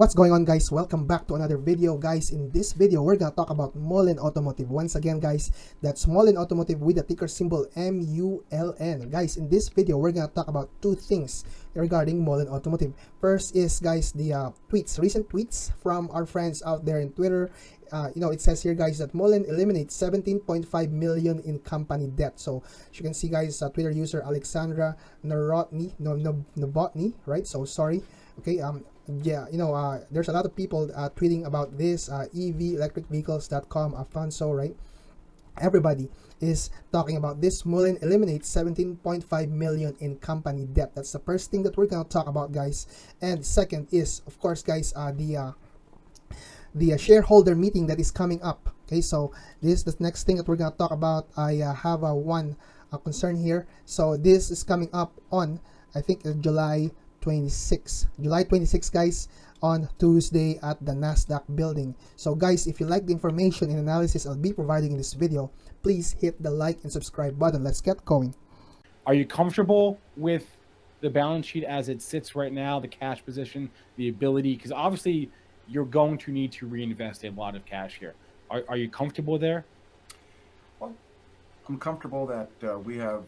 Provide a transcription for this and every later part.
What's going on, guys? Welcome back to another video. Guys, in this video we're gonna talk about Mullen Automotive. Once again, guys, that's Mullen Automotive with the ticker symbol MULN. Guys, in this video we're gonna talk about two things regarding Mullen Automotive. First is, guys, the recent tweets from our friends out there in Twitter. It says here, guys, that Mullen eliminates 17.5 million in company debt. So as you can see, guys, Twitter user Alexandra Novotny, right? So sorry. Okay, there's a lot of people tweeting about this. EVelectricvehicles.com, Afonso, right? Everybody is talking about this. Mullen eliminates 17.5 million in company debt. That's the first thing that we're gonna talk about, guys. And second is, of course, guys, the shareholder meeting that is coming up. Okay, so this is the next thing that we're gonna talk about. I have one concern here. So this is coming up on, I think, July 26, guys, on Tuesday at the Nasdaq building. So guys, if you like the information and analysis I'll be providing in this video, please hit the like and subscribe button. Let's get going. Are you comfortable with the balance sheet as it sits right now, the cash position, the ability? Because obviously you're going to need to reinvest a lot of cash here. Are you comfortable there? Well, I'm comfortable that we have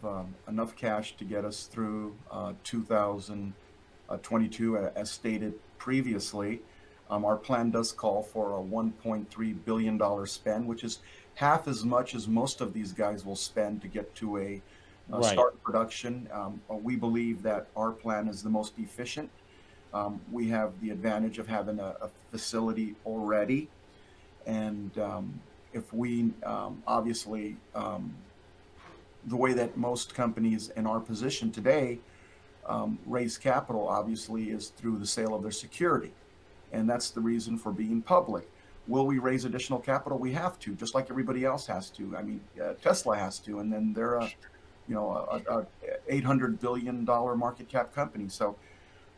enough cash to get us through 2022, as stated previously. Our plan does call for a $1.3 billion spend, which is half as much as most of these guys will spend to get to a start production. We believe that our plan is the most efficient. We have the advantage of having a facility already. And if we obviously, the way that most companies in our position today raise capital, obviously, is through the sale of their security. And that's the reason for being public. Will we raise additional capital? We have to, just like everybody else has to. I mean, Tesla has to, and then they're a $800 billion market cap company. So,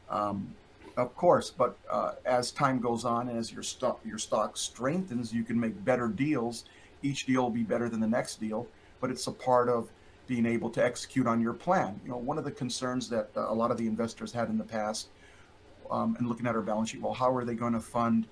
of course, but as time goes on and as your stock strengthens, you can make better deals. Each deal will be better than the next deal, but it's a part of being able to execute on your plan. One of the concerns that a lot of the investors had in the past, and looking at our balance sheet, well, how are they going to fund,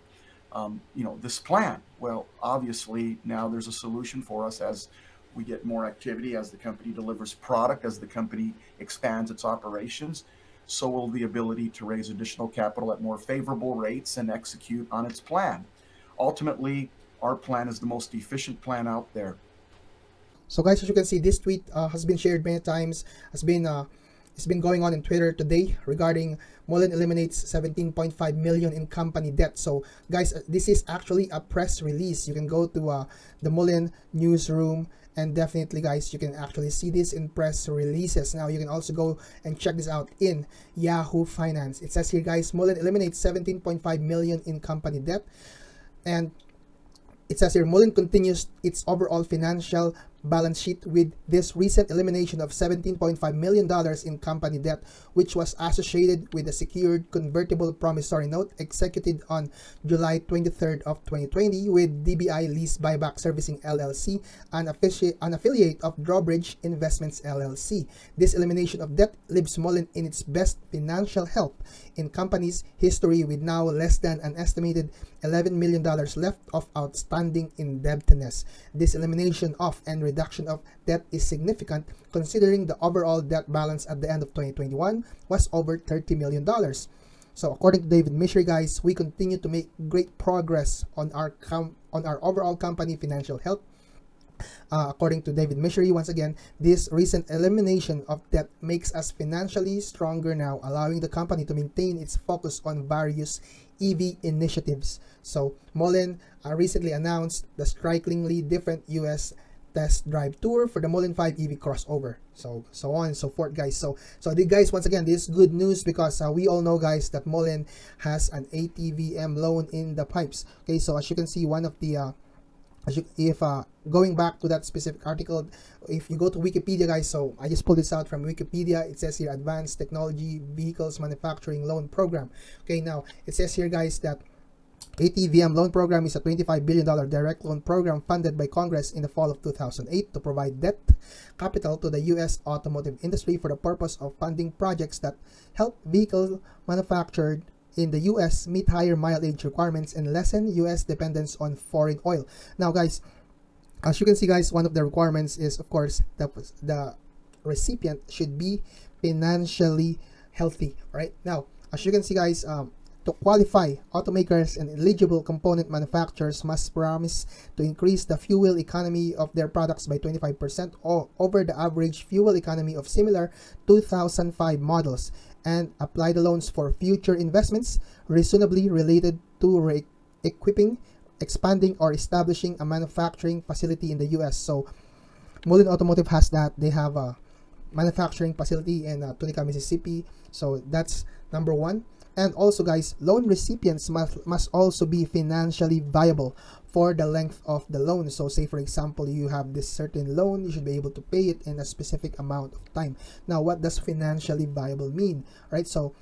this plan? Well, obviously now there's a solution for us as we get more activity, as the company delivers product, as the company expands its operations. So will the ability to raise additional capital at more favorable rates and execute on its plan. Ultimately, our plan is the most efficient plan out there. So guys, as you can see, this tweet has been shared many times. It's been going on in Twitter today regarding Mullen eliminates 17.5 million in company debt. So guys, this is actually a press release. You can go to the Mullen newsroom, and definitely, guys, you can actually see this in press releases. Now you can also go and check this out in Yahoo Finance. It says here, guys, Mullen eliminates 17.5 million in company debt. And it says here, Mullen continues its overall financial balance sheet with this recent elimination of $17.5 million in company debt, which was associated with a secured convertible promissory note executed on July 23rd of 2020 with DBI Lease Buyback Servicing LLC, an affiliate of Drawbridge Investments LLC. This elimination of debt leaves Mullen in its best financial health in company's history, with now less than an estimated $11 million left of outstanding indebtedness. This elimination of and reduction of debt is significant considering the overall debt balance at the end of 2021 was over $30 million. So according to David Misery, guys, we continue to make great progress on our overall company financial health. According to David Misery, once again, this recent elimination of debt makes us financially stronger now, allowing the company to maintain its focus on various EV initiatives. So Mullen recently announced the strikingly different US test drive tour for the Mullen 5 EV crossover, so on and so forth, guys. So guys, once again, this is good news because we all know, guys, that Mullen has an ATVM loan in the pipes. Okay, so as you can see, one of the going back to that specific article, if you go to Wikipedia, guys, so I just pulled this out from Wikipedia. It says here, Advanced Technology Vehicles Manufacturing Loan Program. Okay, now it says here, guys, that ATVM loan program is a $25 billion direct loan program funded by Congress in the fall of 2008 to provide debt capital to the U.S. automotive industry for the purpose of funding projects that help vehicles manufactured in the US meet higher mileage requirements and lessen US dependence on foreign oil. Now guys, as you can see guys, one of the requirements is of course the recipient should be financially healthy. Right now, as you can see guys, to qualify, automakers and eligible component manufacturers must promise to increase the fuel economy of their products by 25% over the average fuel economy of similar 2005 models, and apply the loans for future investments reasonably related to equipping, expanding, or establishing a manufacturing facility in the US. So Mullen Automotive has that. They have a manufacturing facility in Tunica, Mississippi. So that's number one. And also guys, loan recipients must also be financially viable for the length of the loan. So say for example, you have this certain loan, you should be able to pay it in a specific amount of time. Now what does financially viable mean, right? So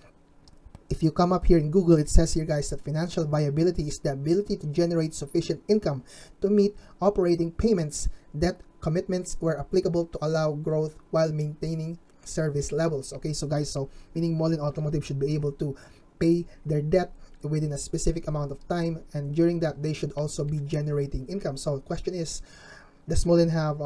if you come up here in Google, it says here guys that financial viability is the ability to generate sufficient income to meet operating payments, debt commitments where applicable, to allow growth while maintaining service levels. Okay, so guys, so meaning Mullen Automotive should be able to pay their debt within a specific amount of time, and during that they should also be generating income. So the question is, does Mullen have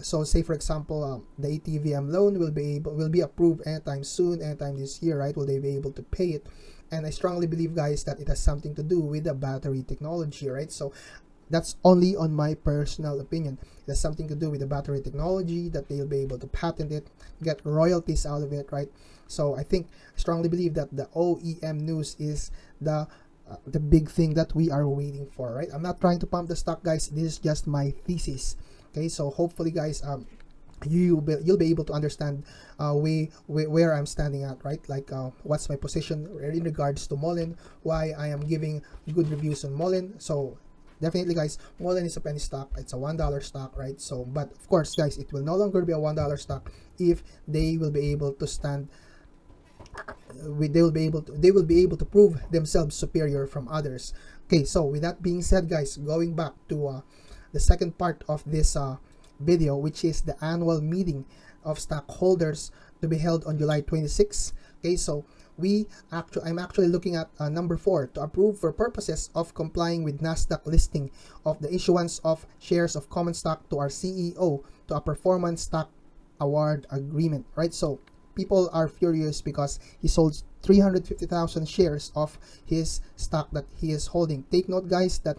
so say for example, the ATVM loan will be approved anytime soon, anytime this year, right? Will they be able to pay it? And I strongly believe guys that it has something to do with the battery technology, right? So that's only on my personal opinion. It has something to do with the battery technology, that they'll be able to patent it, get royalties out of it, right? So I strongly believe that the OEM news is the big thing that we are waiting for, right? I'm not trying to pump the stock, guys. This is just my thesis. Okay, so hopefully, guys, you'll be able to understand where I'm standing at, right? Like what's my position in regards to Mullen, why I am giving good reviews on Mullen. So definitely guys, Mullen is a penny stock. It's a $1 stock, right? So but of course guys, it will no longer be a $1 stock if they will be able to stand they will be able to prove themselves superior from others. Okay, so with that being said guys, going back to the second part of this video, which is the annual meeting of stockholders to be held on July 26. Okay, so I'm actually looking at number 4, to approve for purposes of complying with NASDAQ listing of the issuance of shares of common stock to our CEO to a performance stock award agreement, right? So people are furious because he sold 350,000 shares of his stock that he is holding. Take note guys that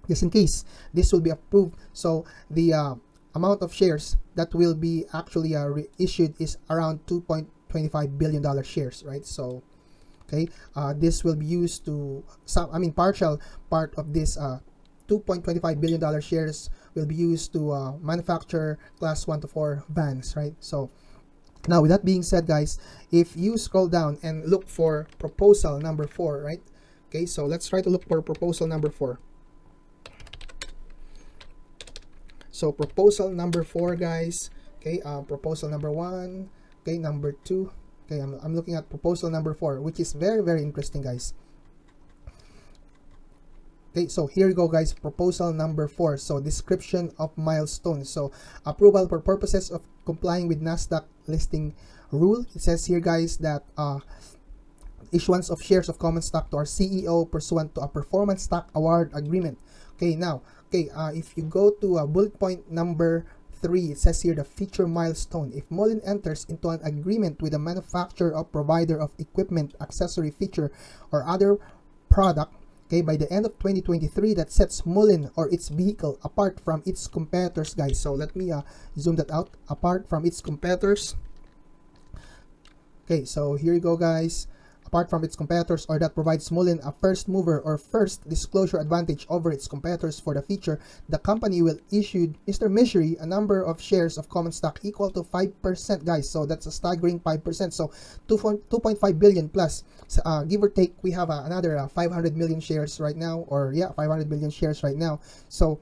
just in case this will be approved, so the amount of shares that will be actually reissued is around $2.25 billion shares, right? So okay, this will be used to partial part of this $2.25 billion shares will be used to manufacture class 1 to 4 vans, right? So now with that being said guys, if you scroll down and look for proposal number 4, right? Okay, so let's try to look for proposal number 4. So proposal number 4 guys, okay, proposal number 1, okay, number 2, okay, I'm looking at proposal number 4, which is very, very interesting guys. Okay, so here you go guys, proposal number 4. So description of milestones. So approval for purposes of complying with NASDAQ listing rule. It says here guys that issuance of shares of common stock to our CEO pursuant to a performance stock award agreement. Okay, now, okay, if you go to bullet point number 3, it says here the feature milestone. If Mullen enters into an agreement with a manufacturer or provider of equipment, accessory, feature, or other product, okay, by the end of 2023, that sets Mullen or its vehicle apart from its competitors, guys. So let me zoom that out. Apart from its competitors. Okay, so here you go, guys. Apart from its competitors, or that provides Mullen a first mover or first disclosure advantage over its competitors for the feature, the company will issue Mr. Misery a number of shares of common stock equal to 5%, guys. So that's a staggering 5%. So 2.5 billion plus, give or take, we have another 500 million shares right now, or yeah, 500 million shares right now. So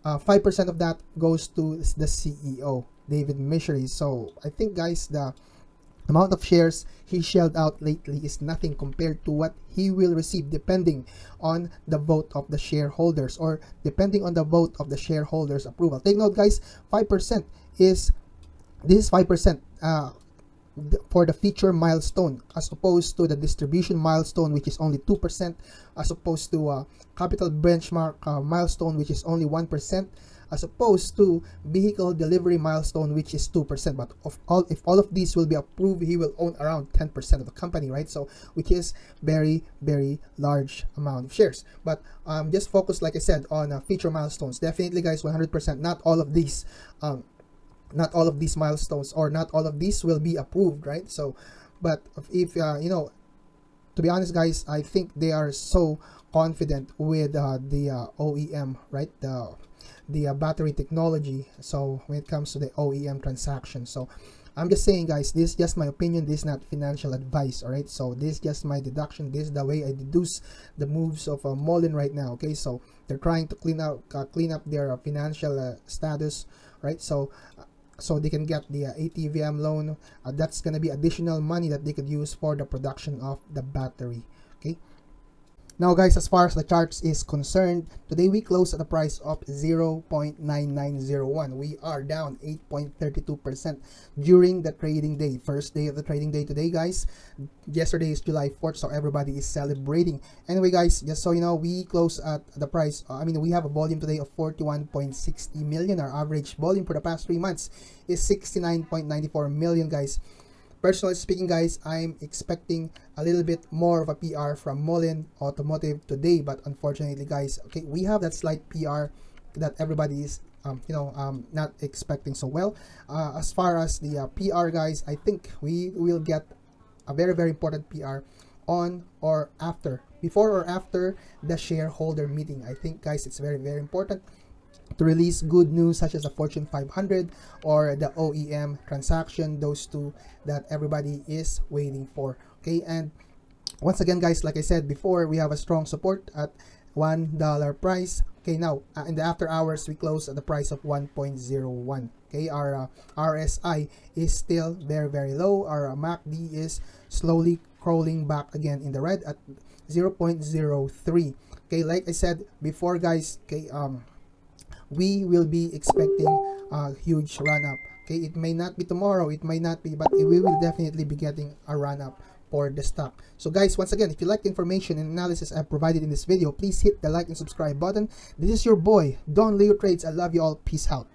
5% of that goes to the CEO, David Misery. So I think, guys, the amount of shares he shelled out lately is nothing compared to what he will receive depending on the vote of the shareholders, or depending on the vote of the shareholders approval. Take note, guys, 5% is, this is 5%. for the feature milestone, as opposed to the distribution milestone, which is only 2%, as opposed to capital benchmark milestone, which is only 1%, as opposed to vehicle delivery milestone, which is 2%. But if all of these will be approved, he will own around 10% of the company, right? So which is very, very large amount of shares. But just focus, like I said, on feature milestones. Definitely, guys, 100%. Not all of these milestones, or not all of these will be approved, right? So, but if you know, to be honest, guys, I think they are so confident with the OEM, right? The battery technology. So when it comes to the OEM transaction, so I'm just saying, guys, this is just my opinion. This is not financial advice, all right? So this is just my deduction. This is the way I deduce the moves of Mullen right now. Okay, so they're trying to clean up their financial status, right? So they can get the ATVM loan. That's gonna be additional money that they could use for the production of the battery. Okay. Now, guys, as far as the charts is concerned, today we closed at a price of 0.9901. We are down 8.32% during the trading day. First day of the trading day today, guys. Yesterday is July 4th, so everybody is celebrating. Anyway, guys, just so you know, we close at the price. We have a volume today of 41.60 million. Our average volume for the past 3 months is 69.94 million, guys. Personally speaking, guys, I'm expecting a little bit more of a PR from Mullen Automotive today, but unfortunately, guys, okay, we have that slight PR that everybody is not expecting so well. As far as the PR, guys, I think we will get a very, very important PR before or after the shareholder meeting. I think, guys, it's very, very important to release good news such as the Fortune 500 or the OEM transaction, those two that everybody is waiting for. Okay, and once again, guys, like I said before, we have a strong support at $1 price. Okay, now in the after hours, we close at the price of 1.01. Okay, our RSI is still very, very low. Our MACD is slowly crawling back again in the red at 0.03. Okay, like I said before, guys, okay, we will be expecting a huge run up. Okay, it may not be tomorrow, it may not be, but we will definitely be getting a run up for the stock. So, guys, once again, if you like the information and analysis I've provided in this video, please hit the like and subscribe button. This is your boy Don Leo Trades. I love you all. Peace out.